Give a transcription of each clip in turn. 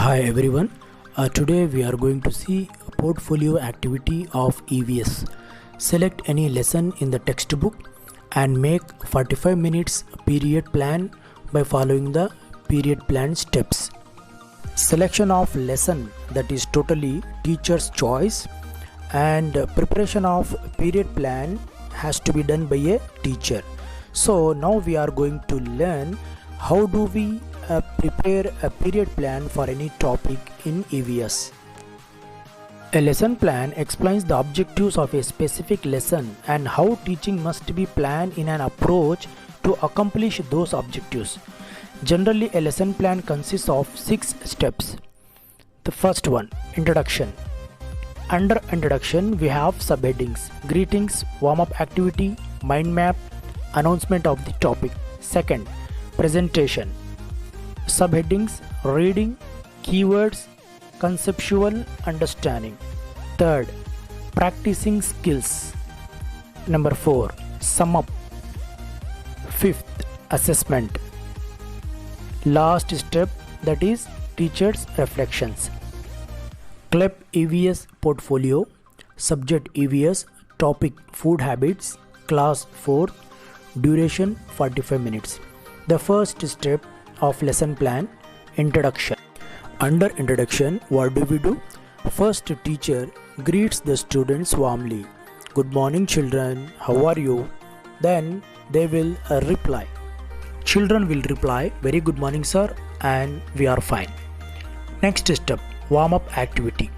Hi everyone. Today we are going to see a portfolio activity of EVS. Select any lesson in the textbook and make 45 minutes period plan by following the period plan steps. Selection of lesson, that is totally teacher's choice, and preparation of period plan has to be done by a teacher. So now we are going to learn how do we prepare a period plan for any topic in EVS. A lesson plan explains the objectives of a specific lesson and how teaching must be planned in an approach to accomplish those objectives. Generally, a lesson plan consists of 6 steps. The first one, introduction. Under introduction, we have subheadings: greetings, warm-up activity, mind map, announcement of the topic. Second, presentation. Subheadings: reading, keywords, conceptual understanding. Third, practicing skills. Number 4, sum up. Fifth, assessment. Last step, that is teacher's reflections. Club EVS portfolio. Subject EVS. Topic food habits. Class 4. Duration 45 minutes. The first step of lesson plan, introduction. Under introduction, what do? First, teacher greets the students warmly. Good morning children, how are you? Then they will reply. Children will reply, very good morning sir, and we are fine. Next step, warm-up activity.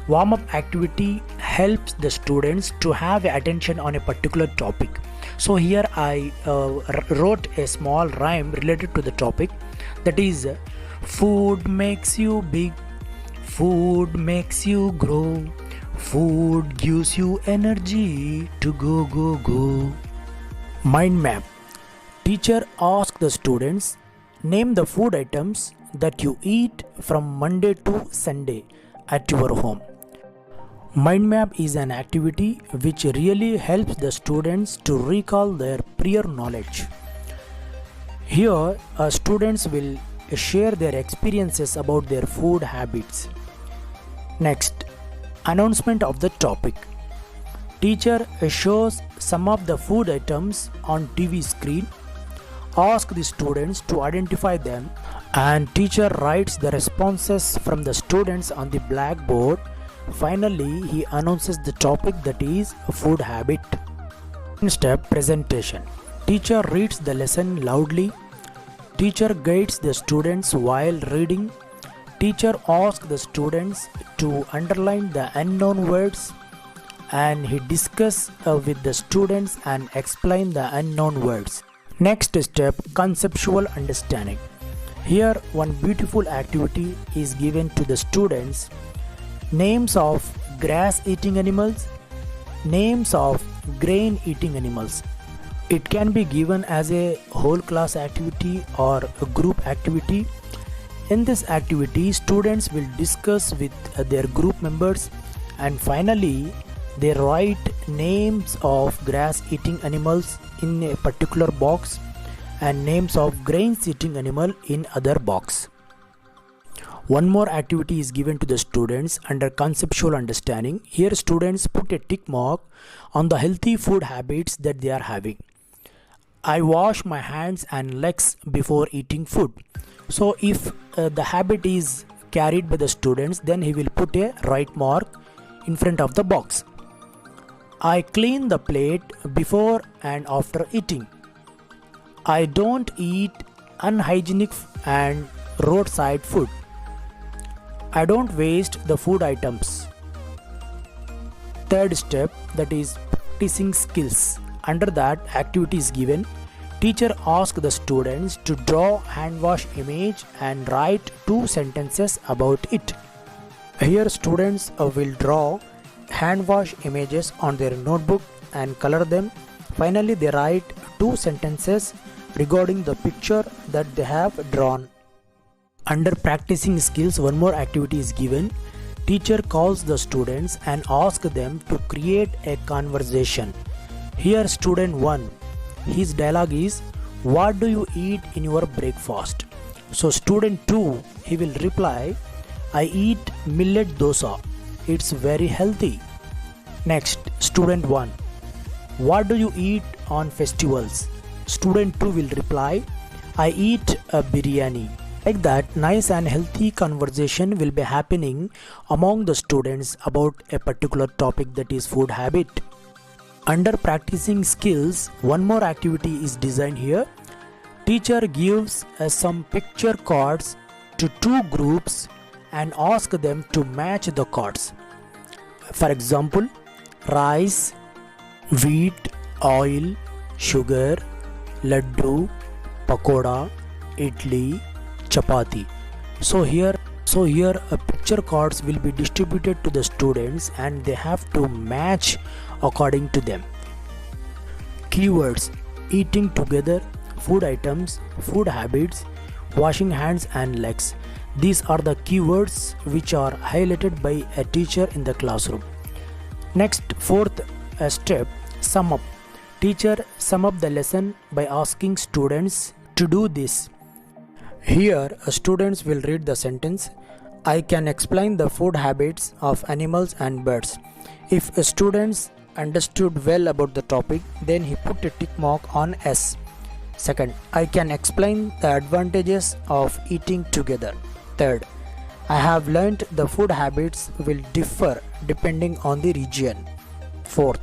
Warm-up activity helps the students to have attention on a particular topic. So here I wrote a small rhyme related to the topic, that is, food makes you big, food makes you grow, food gives you energy to go. Mind map. Teacher asks the students, name the food items that you eat from Monday to Sunday at your home. Mind map is an activity which really helps the students to recall their prior knowledge. Here, students will share their experiences about their food habits. Next, announcement of the topic. Teacher shows some of the food items on TV screen, asks the students to identify them, and teacher writes the responses from the students on the blackboard. Finally, he announces the topic, that is food habit. Step, presentation. Teacher reads the lesson loudly. Teacher guides the students while reading. Teacher asks the students to underline the unknown words, and he discusses with the students and explain the unknown words. Next step, conceptual understanding. Here, one beautiful activity is given to the students. Names of grass-eating animals, names of grain-eating animals. It can be given as a whole class activity or a group activity. In this activity, students will discuss with their group members, and finally they write names of grass-eating animals in a particular box and names of grain-eating animal in other box. One more activity is given to the students under conceptual understanding. Here students put a tick mark on the healthy food habits that they are having. I wash my hands and legs before eating food. So if the habit is carried by the students, then he will put a right mark in front of the box. I clean the plate before and after eating. I don't eat unhygienic and roadside food. I don't waste the food items. Third step, that is practicing skills. Under that, activity is given. Teacher asks the students to draw hand wash image and write 2 sentences about it. Here students will draw hand wash images on their notebook and color them. Finally, they write 2 sentences regarding the picture that they have drawn. Under practicing skills, one more activity is given. Teacher calls the students and asks them to create a conversation. Here student 1, his dialogue is, what do you eat in your breakfast? So student 2, he will reply, I eat millet dosa. It's very healthy. Next, student 1. What do you eat on festivals? Student 2 will reply, I eat a biryani. Like that, nice and healthy conversation will be happening among the students about a particular topic, that is food habit. Under practicing skills, one more activity is designed here. Teacher gives some picture cards to two groups and ask them to match the cards. For example, rice, wheat, oil, sugar, laddu, pakoda, idli, chapati. So here a picture cards will be distributed to the students and they have to match according to them. Keywords: eating together, food items, food habits, washing hands and legs. These are the keywords which are highlighted by a teacher in the classroom. Next, fourth step, sum up. Teacher sum up the lesson by asking students to do this. Here, students will read the sentence, I can explain the food habits of animals and birds. If students understood well about the topic, then he put a tick mark on S. Second, I can explain the advantages of eating together. Third, I have learnt the food habits will differ depending on the region. Fourth,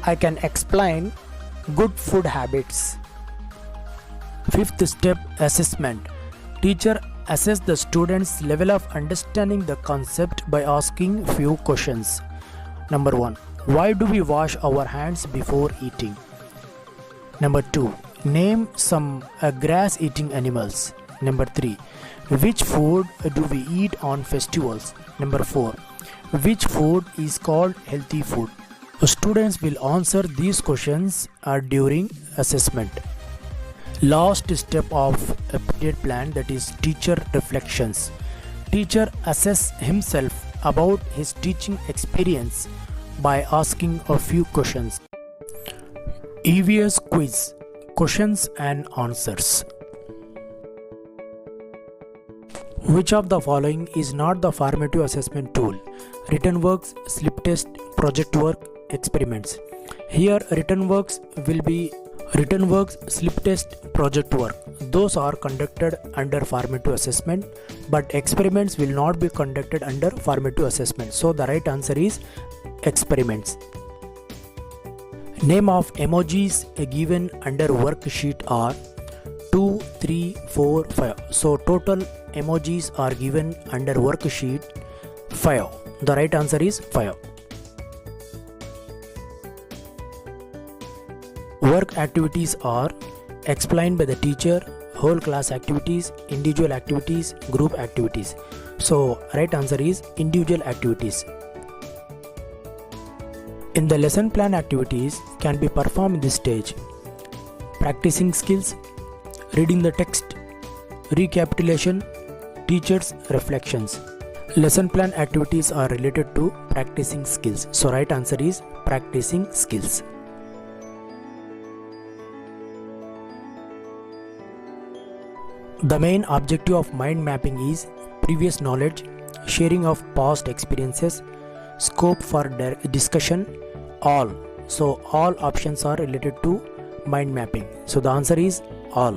I can explain good food habits. Fifth step, assessment. Teacher assess the students' level of understanding the concept by asking few questions. Number 1. Why do we wash our hands before eating? Number 2. Name some grass-eating animals. Number 3. Which food do we eat on festivals? Number 4. Which food is called healthy food? Students will answer these questions during assessment. Last step of a period plan, that is teacher reflections. Teacher assess himself about his teaching experience by asking a few questions. EVS quiz, questions and answers. Which of the following is not the formative assessment tool? Written works, slip test, project work, experiments. Here written works, slip test, project work. Those are conducted under formative assessment, but experiments will not be conducted under formative assessment. So the right answer is experiments. Name of emojis given under worksheet are 2, 3, 4, 5. So total emojis are given under worksheet 5. The right answer is 5. Work activities are explained by the teacher, whole class activities, individual activities, group activities. So right answer is individual activities. In the lesson plan, activities can be performed in this stage: practicing skills, reading the text, recapitulation, teachers' reflections. Lesson plan activities are related to practicing skills. So right answer is practicing skills. The main objective of mind mapping is previous knowledge, sharing of past experiences, scope for discussion, all. So all options are related to mind mapping. So the answer is all.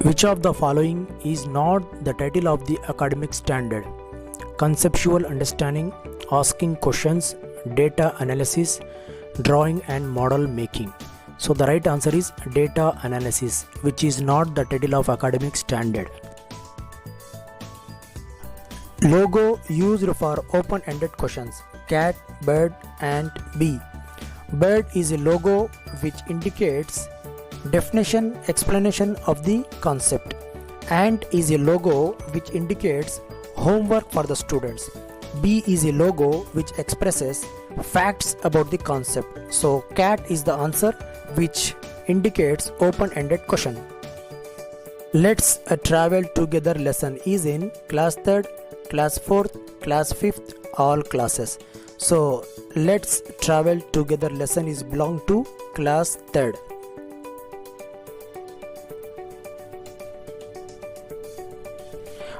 Which of the following is not the title of the academic standard? Conceptual understanding, asking questions, data analysis, drawing and model making. So the right answer is data analysis, which is not the title of academic standard. Logo used for open-ended questions: cat, bird, ant, bee. Bird is a logo which indicates definition, explanation of the concept. Ant is a logo which indicates homework for the students. Bee is a logo which expresses facts about the concept. So cat is the answer, which indicates open-ended question. Let's travel together lesson is in class 3rd, class 4th, class 5th, all classes. So let's travel together lesson is belong to class 3rd.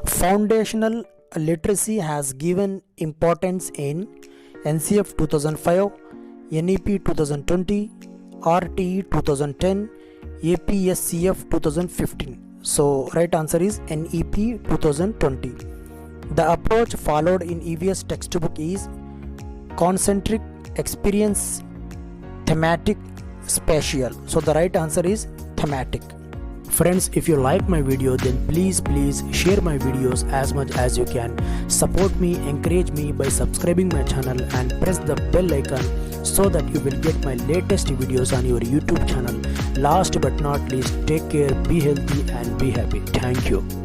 Foundational literacy has given importance in NCF 2005, NEP 2020, RTE 2010, APSCF 2015. So right answer is NEP 2020. The approach followed in EVS textbook is concentric, experience, thematic, spatial. So the right answer is thematic. Friends, if you like my video, then please share my videos as much as you can. Support me, encourage me by subscribing my channel and press the bell icon so that you will get my latest videos on your YouTube channel. Last but not least, take care, be healthy and be happy. Thank you.